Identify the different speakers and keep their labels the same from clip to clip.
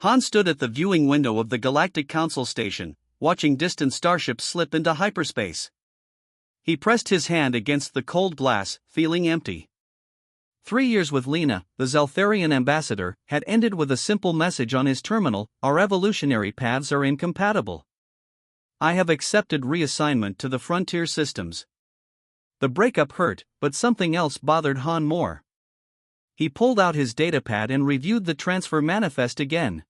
Speaker 1: Han stood at the viewing window of the Galactic Council station, watching distant starships slip into hyperspace. He pressed his hand against the cold glass, feeling empty. 3 years with Lena, the Zeltharian ambassador, had ended with a simple message on his terminal: "Our evolutionary paths are incompatible. I have accepted reassignment to the frontier systems." The breakup hurt, but something else bothered Han more. He pulled out his datapad and reviewed the transfer manifest again.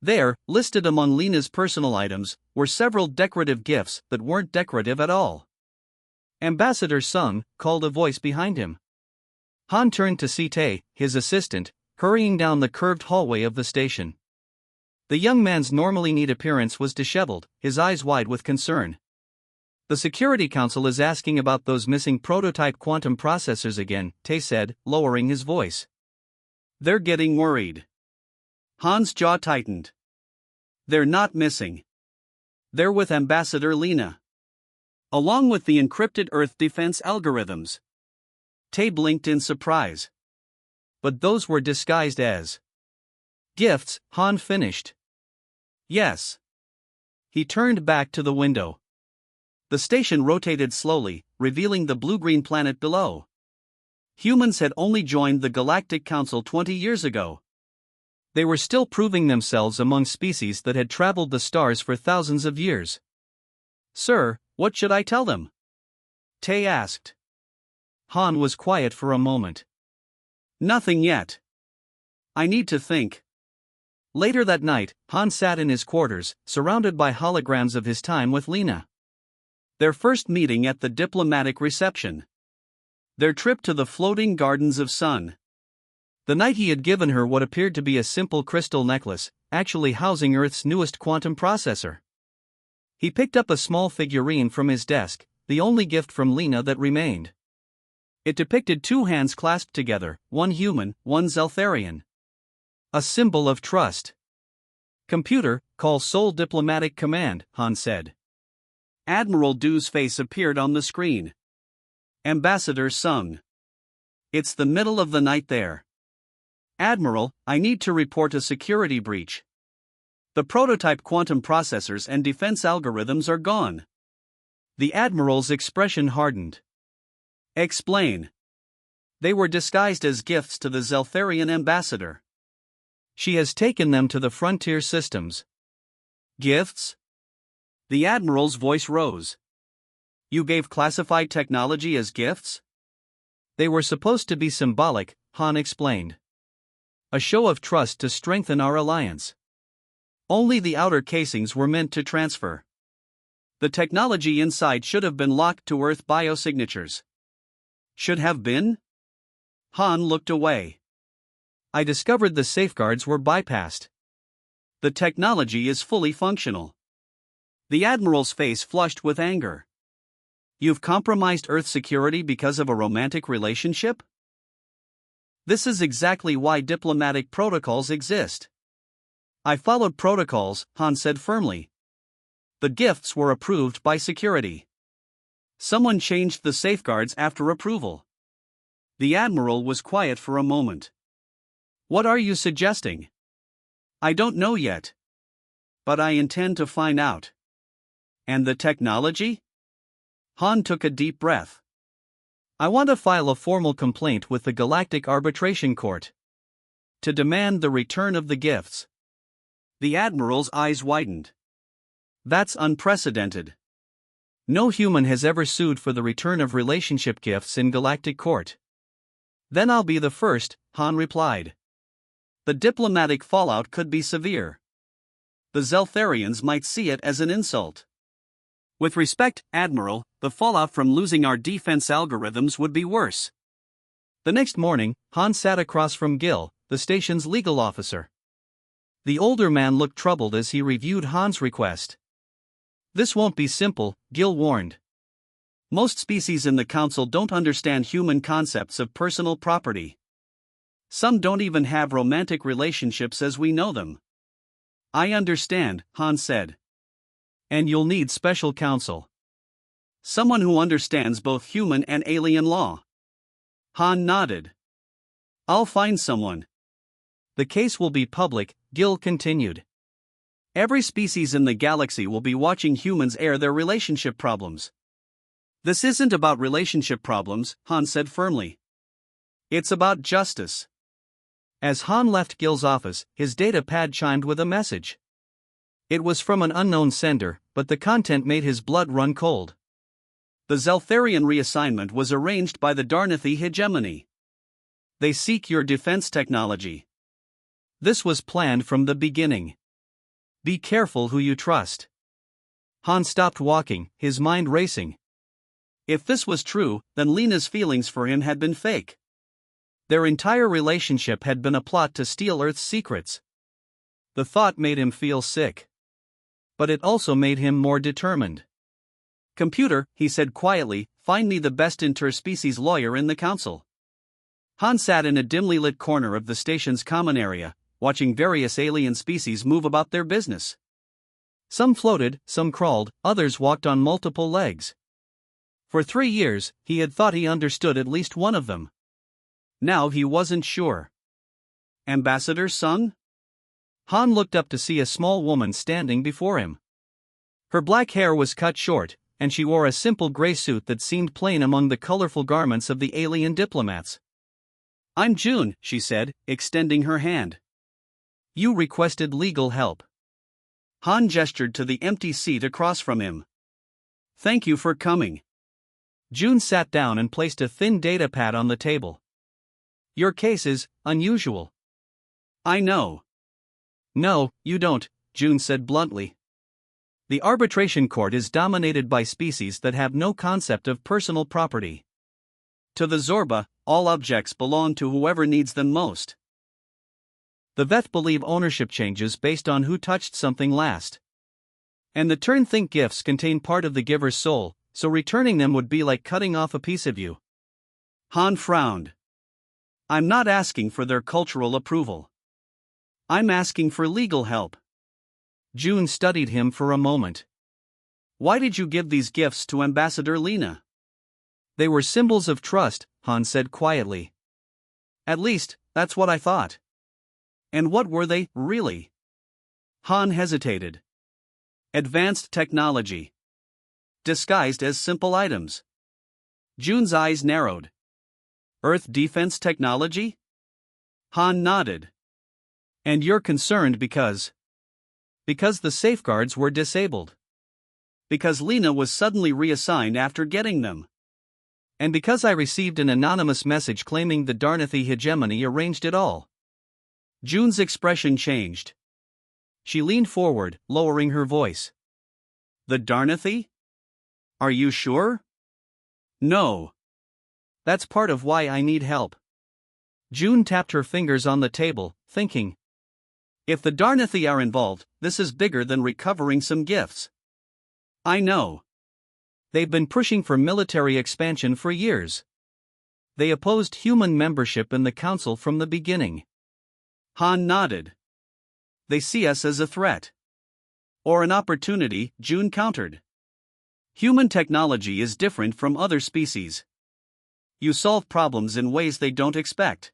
Speaker 1: There, listed among Lena's personal items, were several decorative gifts that weren't decorative at all. "Ambassador Sung," called a voice behind him. Han turned to see Tae, his assistant, hurrying down the curved hallway of the station. The young man's normally neat appearance was disheveled, his eyes wide with concern. "The Security Council is asking about those missing prototype quantum processors again," Tae said, lowering his voice. "They're getting worried." Han's jaw tightened. "They're not missing. They're with Ambassador Lena. Along with the encrypted Earth defense algorithms." Tae blinked in surprise. "But those were disguised as gifts," Han finished. "Yes." He turned back to the window. The station rotated slowly, revealing the blue-green planet below. Humans had only joined the Galactic Council 20 years ago. They were still proving themselves among species that had traveled the stars for thousands of years. "Sir, what should I tell them?" Tae asked. Han was quiet for a moment. "Nothing yet. I need to think." Later that night, Han sat in his quarters, surrounded by holograms of his time with Lena. Their first meeting at the diplomatic reception. Their trip to the floating gardens of Sun. The night he had given her what appeared to be a simple crystal necklace, actually housing Earth's newest quantum processor. He picked up a small figurine from his desk, the only gift from Lena that remained. It depicted 2 hands clasped together, one human, one Zeltharian. A symbol of trust. "Computer, call Seoul Diplomatic Command," Han said. Admiral Du's face appeared on the screen. "Ambassador Sung. It's the middle of the night there. Admiral, I need to report a security breach. The prototype quantum processors and defense algorithms are gone." The Admiral's expression hardened. "Explain." "They were disguised as gifts to the Zeltharian ambassador. She has taken them to the frontier systems." "Gifts?" The Admiral's voice rose. "You gave classified technology as gifts?" "They were supposed to be symbolic," Han explained. "A show of trust to strengthen our alliance. Only the outer casings were meant to transfer. The technology inside should have been locked to Earth biosignatures." "Should have been?" Han looked away. "I discovered the safeguards were bypassed. The technology is fully functional." The Admiral's face flushed with anger. "You've compromised Earth security because of a romantic relationship?" "This is exactly why diplomatic protocols exist." "I followed protocols," Han said firmly. "The gifts were approved by security. Someone changed the safeguards after approval." The Admiral was quiet for a moment. "What are you suggesting?" "I don't know yet. But I intend to find out." "And the technology?" Han took a deep breath. "I want to file a formal complaint with the Galactic Arbitration Court to demand the return of the gifts." The Admiral's eyes widened. "That's unprecedented. No human has ever sued for the return of relationship gifts in Galactic Court." "Then I'll be the first," Han replied. "The diplomatic fallout could be severe. The Zeltharians might see it as an insult." "With respect, Admiral, the fallout from losing our defense algorithms would be worse." The next morning, Han sat across from Gil, the station's legal officer. The older man looked troubled as he reviewed Han's request. "This won't be simple," Gil warned. "Most species in the Council don't understand human concepts of personal property. Some don't even have romantic relationships as we know them." "I understand," Han said. "And you'll need special counsel. Someone who understands both human and alien law." Han nodded. "I'll find someone." The case will be public, Gil continued. Every species in the galaxy will be watching humans air their relationship problems. This isn't about relationship problems, Han said firmly. It's about justice. As Han left Gil's office, his data pad chimed with a message. It was from an unknown sender, but the content made his blood run cold. The Zeltharian reassignment was arranged by the Darnathi hegemony. They seek your defense technology. This was planned from the beginning. Be careful who you trust. Han stopped walking, his mind racing. If this was true, then Lena's feelings for him had been fake. Their entire relationship had been a plot to steal Earth's secrets. The thought made him feel sick. But it also made him more determined. Computer, he said quietly, find me the best interspecies lawyer in the council. Han sat in a dimly lit corner of the station's common area, watching various alien species move about their business. Some floated, some crawled, others walked on multiple legs. For 3 years, he had thought he understood at least one of them. Now he wasn't sure. Ambassador Sung? Han looked up to see a small woman standing before him. Her black hair was cut short, and she wore a simple gray suit that seemed plain among the colorful garments of the alien diplomats. I'm June, she said, extending her hand. You requested legal help. Han gestured to the empty seat across from him. Thank you for coming. June sat down and placed a thin data pad on the table. Your case is unusual. I know. No, you don't, June said bluntly. The arbitration court is dominated by species that have no concept of personal property. To the Zorba, all objects belong to whoever needs them most. The vet believe ownership changes based on who touched something last. And the turn-think gifts contain part of the giver's soul, so returning them would be like cutting off a piece of you. Han frowned. I'm not asking for their cultural approval. I'm asking for legal help. June studied him for a moment. Why did you give these gifts to Ambassador Lena? They were symbols of trust, Han said quietly. At least, that's what I thought. And what were they, really? Han hesitated. Advanced technology. Disguised as simple items. June's eyes narrowed. Earth defense technology? Han nodded. And you're concerned because the safeguards were disabled. Because Lena was suddenly reassigned after getting them. And because I received an anonymous message claiming the Darnathi hegemony arranged it all. June's expression changed. She leaned forward, lowering her voice. The Darnathi? Are you sure? No. That's part of why I need help. June tapped her fingers on the table, thinking. If the Darnathi are involved, this is bigger than recovering some gifts. I know. They've been pushing for military expansion for years. They opposed human membership in the council from the beginning. Han nodded. They see us as a threat. Or an opportunity, June countered. Human technology is different from other species. You solve problems in ways they don't expect.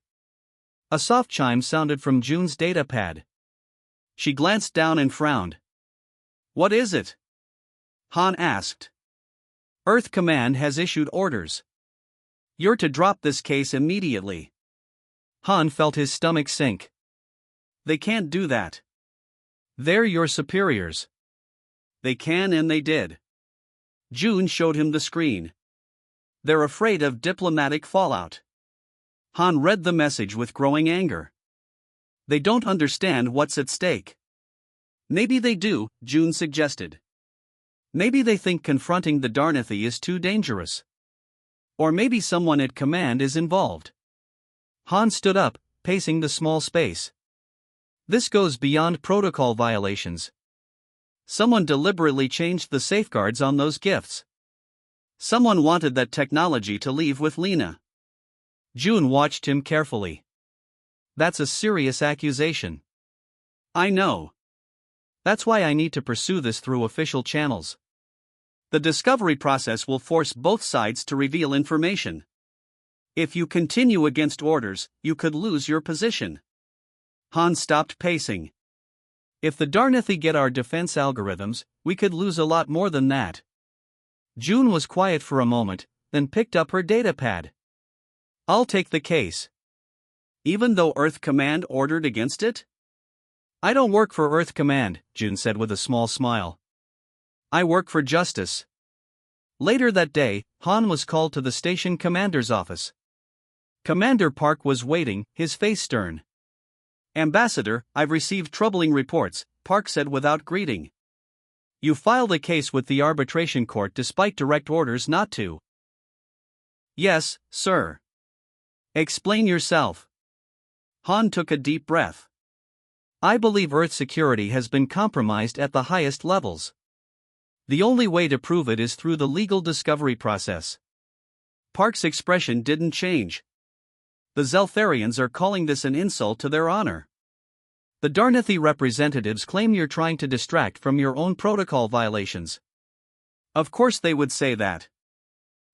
Speaker 1: A soft chime sounded from June's data pad. She glanced down and frowned. What is it? Han asked. Earth Command has issued orders. You're to drop this case immediately. Han felt his stomach sink. They can't do that. They're your superiors. They can and they did. June showed him the screen. They're afraid of diplomatic fallout. Han read the message with growing anger. They don't understand what's at stake. Maybe they do, June suggested. Maybe they think confronting the Darnathi is too dangerous. Or maybe someone at command is involved. Han stood up, pacing the small space. This goes beyond protocol violations. Someone deliberately changed the safeguards on those gifts. Someone wanted that technology to leave with Lena. June watched him carefully. That's a serious accusation. I know. That's why I need to pursue this through official channels. The discovery process will force both sides to reveal information. If you continue against orders, you could lose your position. Han stopped pacing. If the Darnithi get our defense algorithms, we could lose a lot more than that. June was quiet for a moment, then picked up her datapad. I'll take the case. Even though Earth Command ordered against it? I don't work for Earth Command, June said with a small smile. I work for justice. Later that day, Han was called to the station commander's office. Commander Park was waiting, his face stern. Ambassador, I've received troubling reports, Park said without greeting. You filed a case with the arbitration court despite direct orders not to. Yes, sir. Explain yourself. Han took a deep breath. I believe Earth security has been compromised at the highest levels. The only way to prove it is through the legal discovery process. Park's expression didn't change. The Zeltharians are calling this an insult to their honor. The Darnithi representatives claim you're trying to distract from your own protocol violations. Of course they would say that.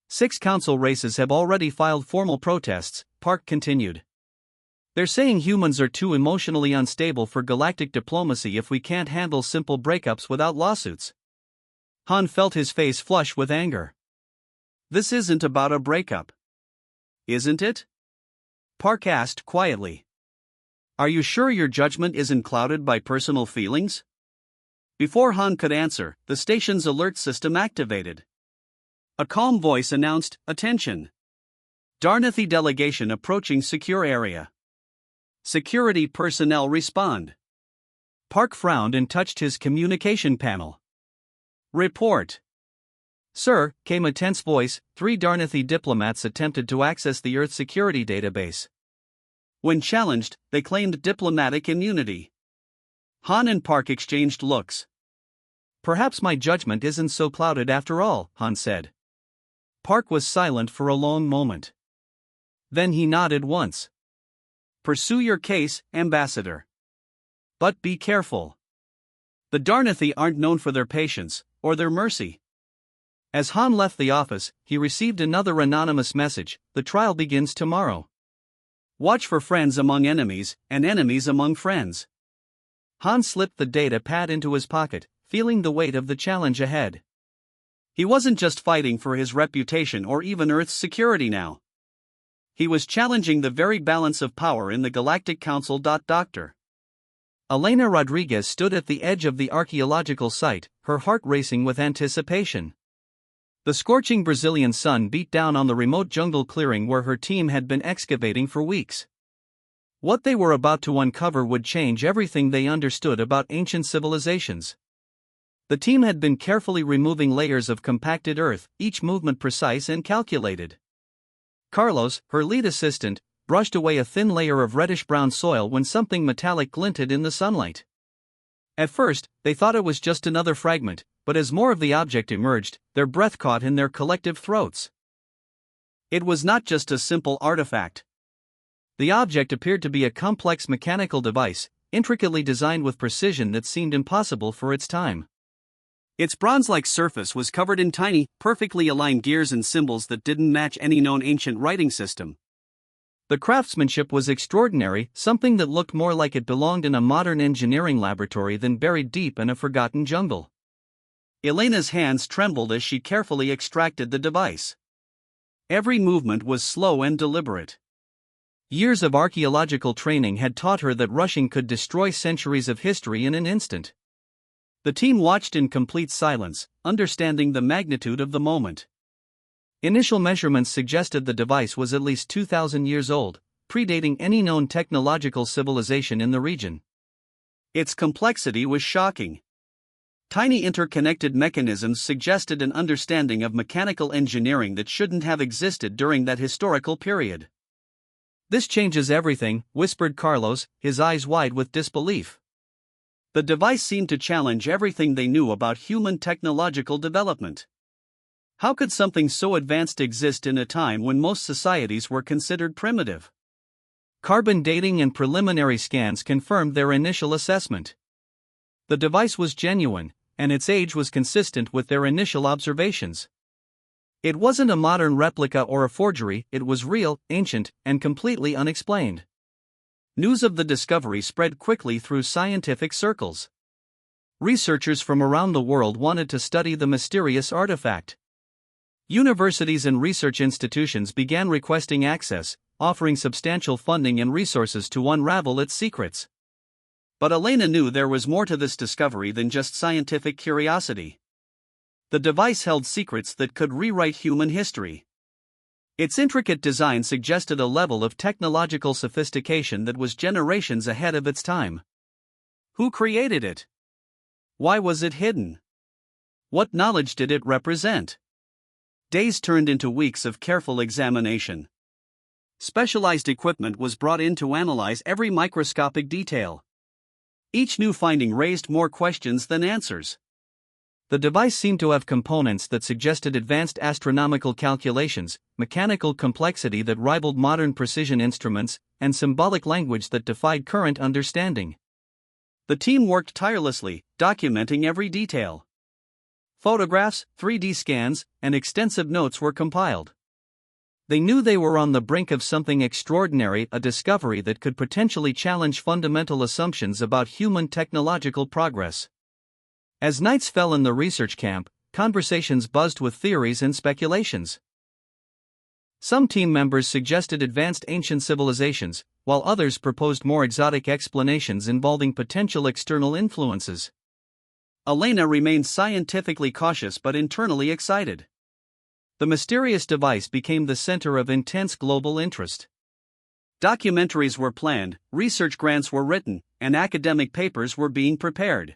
Speaker 1: 6 council races have already filed formal protests, Park continued. They're saying humans are too emotionally unstable for galactic diplomacy if we can't handle simple breakups without lawsuits. Han felt his face flush with anger. This isn't about a breakup. Isn't it? Park asked quietly. Are you sure your judgment isn't clouded by personal feelings? Before Han could answer, the station's alert system activated. A calm voice announced, "Attention! Darnithi delegation approaching secure area. Security personnel respond." Park frowned and touched his communication panel. Report. Sir, came a tense voice. 3 Darnithi diplomats attempted to access the Earth security database. When challenged, they claimed diplomatic immunity. Han and Park exchanged looks. Perhaps my judgment isn't so clouded after all, Han said. Park was silent for a long moment. Then he nodded once. Pursue your case, Ambassador. But be careful. The Darnithi aren't known for their patience, or their mercy. As Han left the office, he received another anonymous message. The trial begins tomorrow. Watch for friends among enemies, and enemies among friends. Han slipped the data pad into his pocket, feeling the weight of the challenge ahead. He wasn't just fighting for his reputation or even Earth's security now. He was challenging the very balance of power in the Galactic Council. Dr. Elena Rodriguez stood at the edge of the archaeological site, her heart racing with anticipation. The scorching Brazilian sun beat down on the remote jungle clearing where her team had been excavating for weeks. What they were about to uncover would change everything they understood about ancient civilizations. The team had been carefully removing layers of compacted earth, each movement precise and calculated. Carlos, her lead assistant, brushed away a thin layer of reddish-brown soil when something metallic glinted in the sunlight. At first, they thought it was just another fragment, but as more of the object emerged, their breath caught in their collective throats. It was not just a simple artifact. The object appeared to be a complex mechanical device, intricately designed with precision that seemed impossible for its time. Its bronze-like surface was covered in tiny, perfectly aligned gears and symbols that didn't match any known ancient writing system. The craftsmanship was extraordinary, something that looked more like it belonged in a modern engineering laboratory than buried deep in a forgotten jungle. Elena's hands trembled as she carefully extracted the device. Every movement was slow and deliberate. Years of archaeological training had taught her that rushing could destroy centuries of history in an instant. The team watched in complete silence, understanding the magnitude of the moment. Initial measurements suggested the device was at least 2,000 years old, predating any known technological civilization in the region. Its complexity was shocking. Tiny interconnected mechanisms suggested an understanding of mechanical engineering that shouldn't have existed during that historical period. This changes everything, whispered Carlos, his eyes wide with disbelief. The device seemed to challenge everything they knew about human technological development. How could something so advanced exist in a time when most societies were considered primitive? Carbon dating and preliminary scans confirmed their initial assessment. The device was genuine, and its age was consistent with their initial observations. It wasn't a modern replica or a forgery, it was real, ancient, and completely unexplained. News of the discovery spread quickly through scientific circles. Researchers from around the world wanted to study the mysterious artifact. Universities and research institutions began requesting access, offering substantial funding and resources to unravel its secrets. But Elena knew there was more to this discovery than just scientific curiosity. The device held secrets that could rewrite human history. Its intricate design suggested a level of technological sophistication that was generations ahead of its time. Who created it? Why was it hidden? What knowledge did it represent? Days turned into weeks of careful examination. Specialized equipment was brought in to analyze every microscopic detail. Each new finding raised more questions than answers. The device seemed to have components that suggested advanced astronomical calculations, mechanical complexity that rivaled modern precision instruments, and symbolic language that defied current understanding. The team worked tirelessly, documenting every detail. Photographs, 3D scans, and extensive notes were compiled. They knew they were on the brink of something extraordinary, a discovery that could potentially challenge fundamental assumptions about human technological progress. As nights fell in the research camp, conversations buzzed with theories and speculations. Some team members suggested advanced ancient civilizations, while others proposed more exotic explanations involving potential external influences. Elena remained scientifically cautious but internally excited. The mysterious device became the center of intense global interest. Documentaries were planned, research grants were written, and academic papers were being prepared.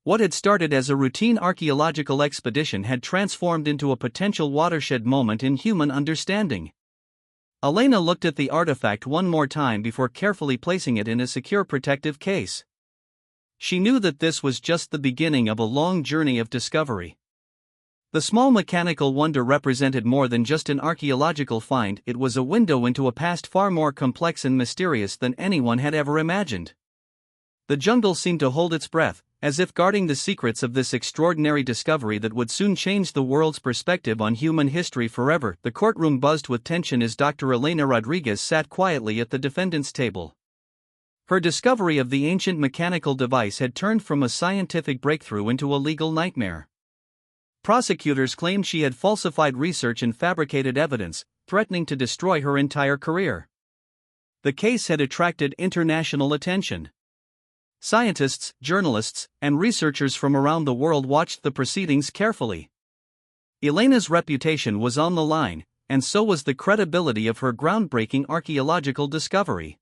Speaker 1: What had started as a routine archaeological expedition had transformed into a potential watershed moment in human understanding. Elena looked at the artifact one more time before carefully placing it in a secure protective case. She knew that this was just the beginning of a long journey of discovery. The small mechanical wonder represented more than just an archaeological find, it was a window into a past far more complex and mysterious than anyone had ever imagined. The jungle seemed to hold its breath, as if guarding the secrets of this extraordinary discovery that would soon change the world's perspective on human history forever. The courtroom buzzed with tension as Dr. Elena Rodriguez sat quietly at the defendant's table. Her discovery of the ancient mechanical device had turned from a scientific breakthrough into a legal nightmare. Prosecutors claimed she had falsified research and fabricated evidence, threatening to destroy her entire career. The case had attracted international attention. Scientists, journalists, and researchers from around the world watched the proceedings carefully. Elena's reputation was on the line, and so was the credibility of her groundbreaking archaeological discovery.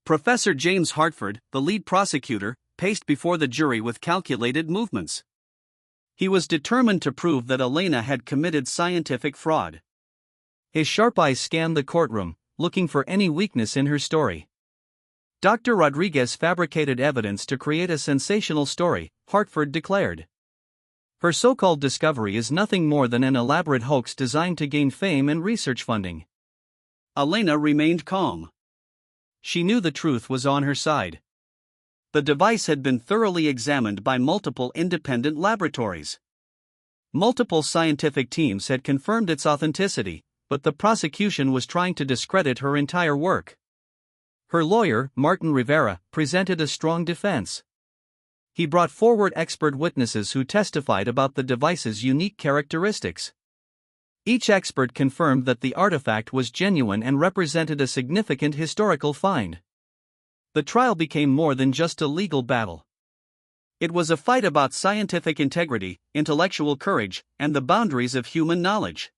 Speaker 1: Professor James Hartford, the lead prosecutor, paced before the jury with calculated movements. He was determined to prove that Elena had committed scientific fraud. His sharp eyes scanned the courtroom, looking for any weakness in her story. Dr. Rodriguez fabricated evidence to create a sensational story, Hartford declared. Her so-called discovery is nothing more than an elaborate hoax designed to gain fame and research funding. Elena remained calm. She knew the truth was on her side. The device had been thoroughly examined by multiple independent laboratories. Multiple scientific teams had confirmed its authenticity, but the prosecution was trying to discredit her entire work. Her lawyer, Martin Rivera, presented a strong defense. He brought forward expert witnesses who testified about the device's unique characteristics. Each expert confirmed that the artifact was genuine and represented a significant historical find. The trial became more than just a legal battle. It was a fight about scientific integrity, intellectual courage, and the boundaries of human knowledge.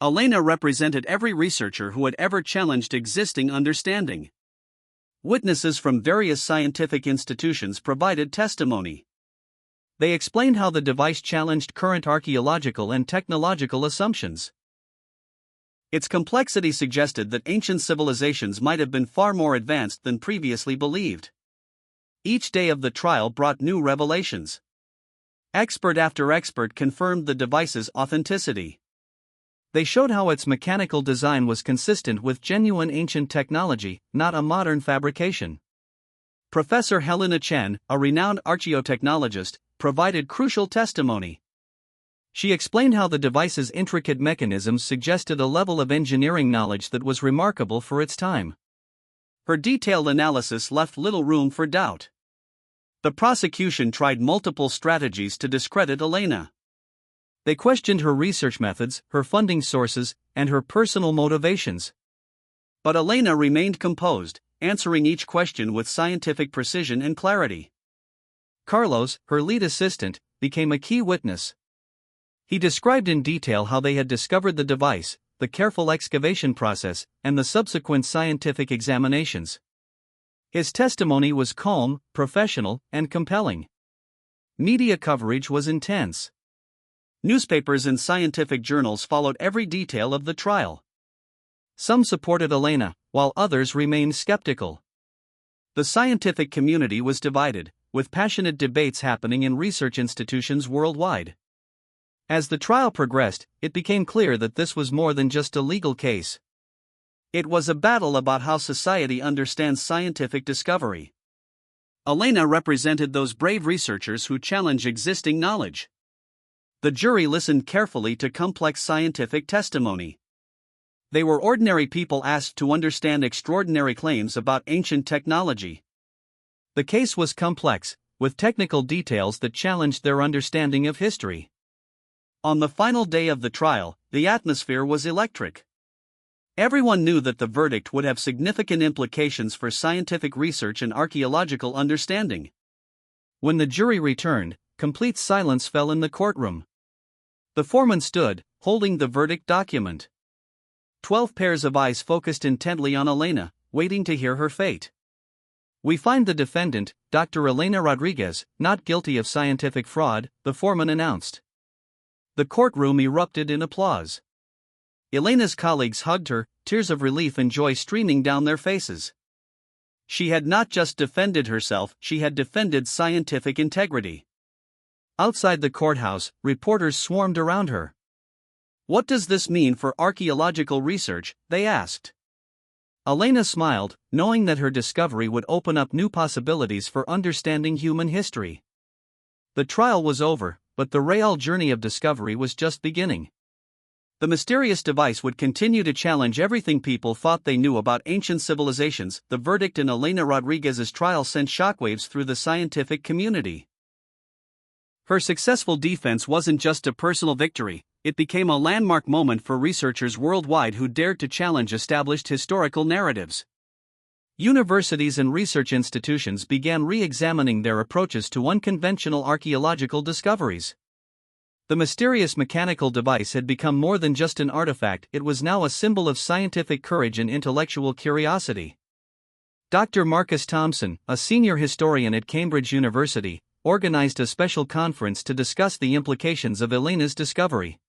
Speaker 1: Elena represented every researcher who had ever challenged existing understanding. Witnesses from various scientific institutions provided testimony. They explained how the device challenged current archaeological and technological assumptions. Its complexity suggested that ancient civilizations might have been far more advanced than previously believed. Each day of the trial brought new revelations. Expert after expert confirmed the device's authenticity. They showed how its mechanical design was consistent with genuine ancient technology, not a modern fabrication. Professor Helena Chen, a renowned archaeotechnologist, provided crucial testimony. She explained how the device's intricate mechanisms suggested a level of engineering knowledge that was remarkable for its time. Her detailed analysis left little room for doubt. The prosecution tried multiple strategies to discredit Elena. They questioned her research methods, her funding sources, and her personal motivations. But Elena remained composed, answering each question with scientific precision and clarity. Carlos, her lead assistant, became a key witness. He described in detail how they had discovered the device, the careful excavation process, and the subsequent scientific examinations. His testimony was calm, professional, and compelling. Media coverage was intense. Newspapers and scientific journals followed every detail of the trial. Some supported Elena, while others remained skeptical. The scientific community was divided, with passionate debates happening in research institutions worldwide. As the trial progressed, it became clear that this was more than just a legal case. It was a battle about how society understands scientific discovery. Elena represented those brave researchers who challenge existing knowledge. The jury listened carefully to complex scientific testimony. They were ordinary people asked to understand extraordinary claims about ancient technology. The case was complex, with technical details that challenged their understanding of history. On the final day of the trial, the atmosphere was electric. Everyone knew that the verdict would have significant implications for scientific research and archaeological understanding. When the jury returned, complete silence fell in the courtroom. The foreman stood, holding the verdict document. 12 pairs of eyes focused intently on Elena, waiting to hear her fate. "We find the defendant, Dr. Elena Rodriguez, not guilty of scientific fraud," the foreman announced. The courtroom erupted in applause. Elena's colleagues hugged her, tears of relief and joy streaming down their faces. She had not just defended herself, she had defended scientific integrity. Outside the courthouse, reporters swarmed around her. "What does this mean for archaeological research?" they asked. Elena smiled, knowing that her discovery would open up new possibilities for understanding human history. The trial was over, but the real journey of discovery was just beginning. The mysterious device would continue to challenge everything people thought they knew about ancient civilizations. The verdict in Elena Rodriguez's trial sent shockwaves through the scientific community. Her successful defense wasn't just a personal victory, it became a landmark moment for researchers worldwide who dared to challenge established historical narratives. Universities and research institutions began re-examining their approaches to unconventional archaeological discoveries. The mysterious mechanical device had become more than just an artifact, it was now a symbol of scientific courage and intellectual curiosity. Dr. Marcus Thompson, a senior historian at Cambridge University, organized a special conference to discuss the implications of Elena's discovery.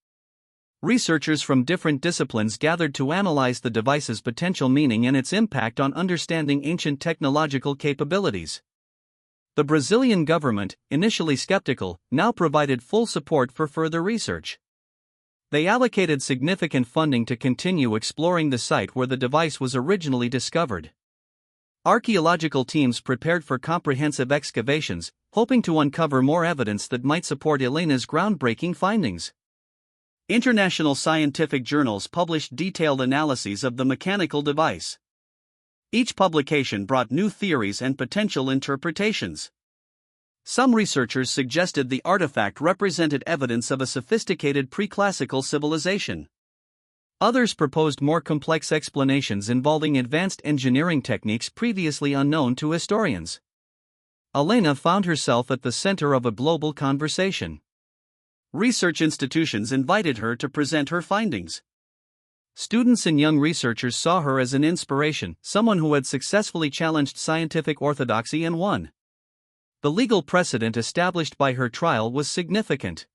Speaker 1: Researchers from different disciplines gathered to analyze the device's potential meaning and its impact on understanding ancient technological capabilities. The Brazilian government, initially skeptical, now provided full support for further research. They allocated significant funding to continue exploring the site where the device was originally discovered. Archaeological teams prepared for comprehensive excavations, hoping to uncover more evidence that might support Elena's groundbreaking findings. International scientific journals published detailed analyses of the mechanical device. Each publication brought new theories and potential interpretations. Some researchers suggested the artifact represented evidence of a sophisticated pre-classical civilization. Others proposed more complex explanations involving advanced engineering techniques previously unknown to historians. Elena found herself at the center of a global conversation. Research institutions invited her to present her findings. Students and young researchers saw her as an inspiration, someone who had successfully challenged scientific orthodoxy and won. The legal precedent established by her trial was significant.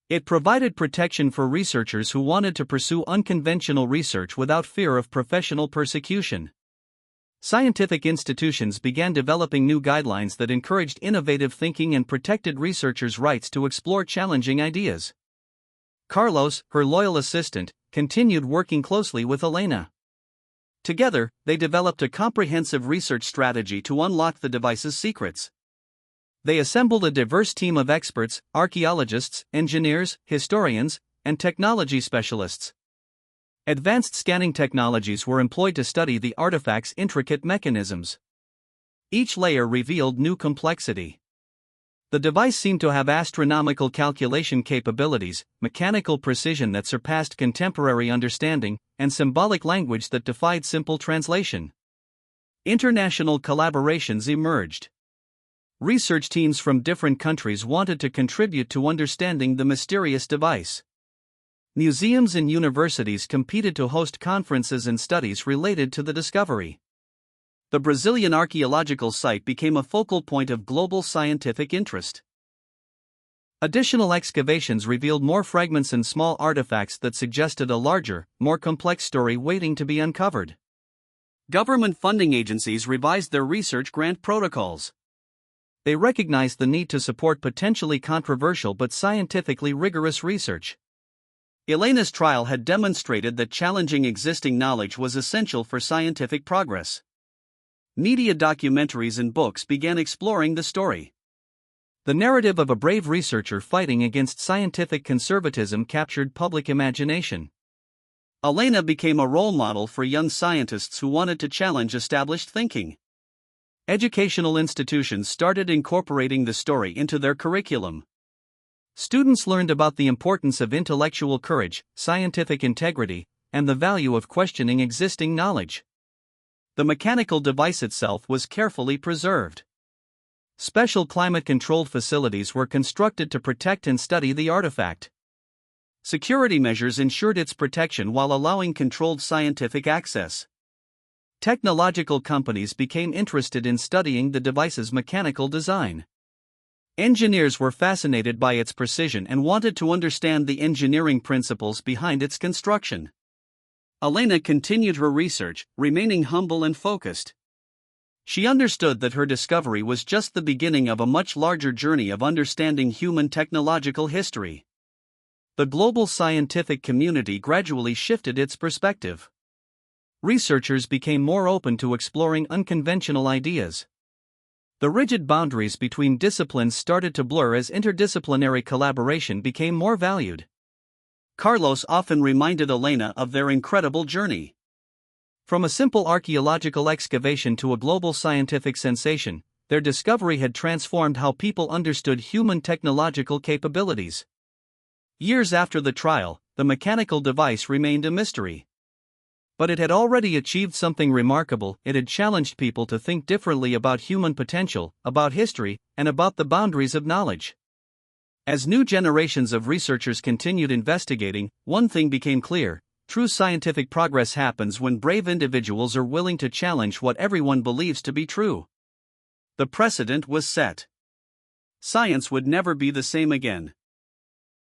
Speaker 1: It provided protection for researchers who wanted to pursue unconventional research without fear of professional persecution. Scientific institutions began developing new guidelines that encouraged innovative thinking and protected researchers' rights to explore challenging ideas. Carlos, her loyal assistant, continued working closely with Elena. Together, they developed a comprehensive research strategy to unlock the device's secrets. They assembled a diverse team of experts, archaeologists, engineers, historians, and technology specialists. Advanced scanning technologies were employed to study the artifact's intricate mechanisms. Each layer revealed new complexity. The device seemed to have astronomical calculation capabilities, mechanical precision that surpassed contemporary understanding, and symbolic language that defied simple translation. International collaborations emerged. Research teams from different countries wanted to contribute to understanding the mysterious device. Museums and universities competed to host conferences and studies related to the discovery. The Brazilian archaeological site became a focal point of global scientific interest. Additional excavations revealed more fragments and small artifacts that suggested a larger, more complex story waiting to be uncovered. Government funding agencies revised their research grant protocols. They recognized the need to support potentially controversial but scientifically rigorous research. Elena's trial had demonstrated that challenging existing knowledge was essential for scientific progress. Media documentaries and books began exploring the story. The narrative of a brave researcher fighting against scientific conservatism captured public imagination. Elena became a role model for young scientists who wanted to challenge established thinking. Educational institutions started incorporating the story into their curriculum. Students learned about the importance of intellectual courage, scientific integrity, and the value of questioning existing knowledge. The mechanical device itself was carefully preserved. Special climate-controlled facilities were constructed to protect and study the artifact. Security measures ensured its protection while allowing controlled scientific access. Technological companies became interested in studying the device's mechanical design. Engineers were fascinated by its precision and wanted to understand the engineering principles behind its construction. Elena continued her research, remaining humble and focused. She understood that her discovery was just the beginning of a much larger journey of understanding human technological history. The global scientific community gradually shifted its perspective. Researchers became more open to exploring unconventional ideas. The rigid boundaries between disciplines started to blur as interdisciplinary collaboration became more valued. Carlos often reminded Elena of their incredible journey. From a simple archaeological excavation to a global scientific sensation, their discovery had transformed how people understood human technological capabilities. Years after the trial, the mechanical device remained a mystery. But it had already achieved something remarkable. It had challenged people to think differently about human potential, about history, and about the boundaries of knowledge. As new generations of researchers continued investigating, one thing became clear: true scientific progress happens when brave individuals are willing to challenge what everyone believes to be true. The precedent was set. Science would never be the same again.